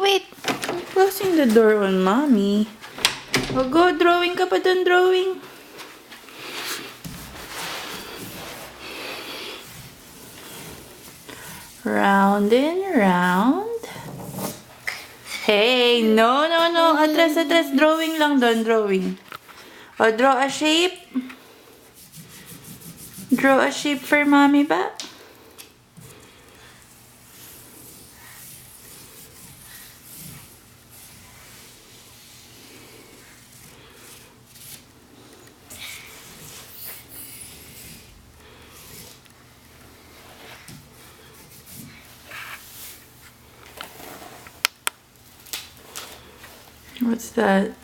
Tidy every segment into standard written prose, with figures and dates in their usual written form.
wait. I'm closing the door on mommy. Oh, go. Drawing ka pa dun, drawing. Round and round. Hey, no. Atras. Drawing lang doon, drawing. O, draw a shape. Draw a shape for mommy ba? What's that?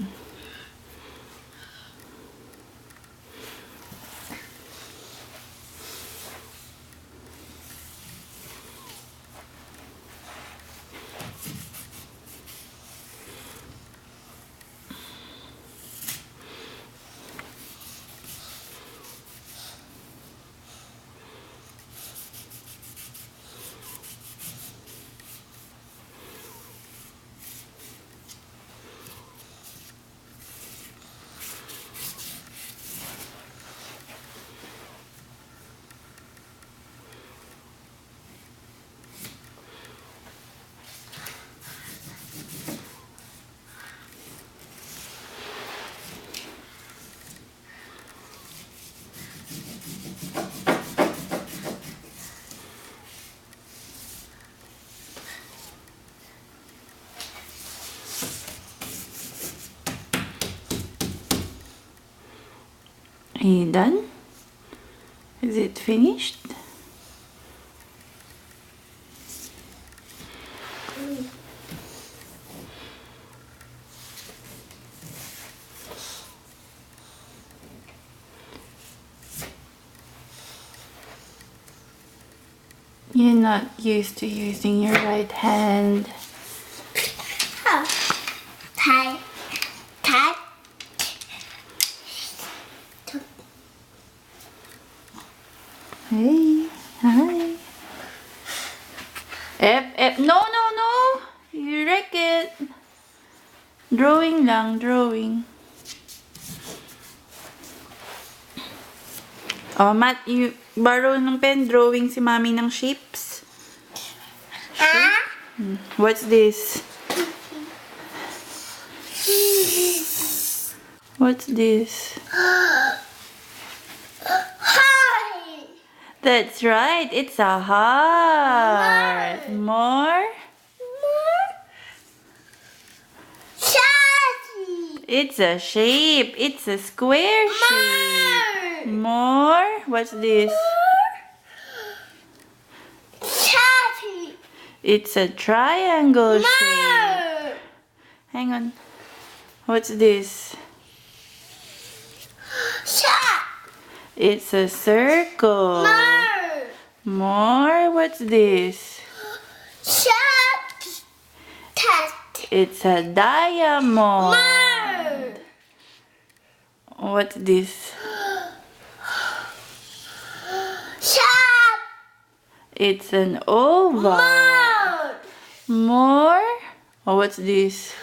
Are you done? Is it finished? You're not used to using your right hand. Tie. Hey, hi. No. You wreck it. Drawing lang, drawing. Oh, Matt, you borrow ng pen, drawing si mommy ng shapes. What's this? What's this? That's right, it's a heart. More? It's a shape. It's a square shape. More? What's this? It's a triangle shape. Hang on. What's this? It's a circle. More? What's this? It's a diamond. What's this? It's an oval. More? Oh, what's this?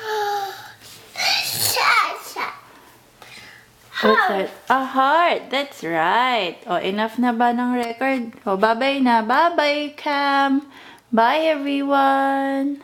What's that? A heart. That's right. Oh, enough na ba ng record? Oh, bye-bye na. Bye-bye, Cam. Bye, everyone.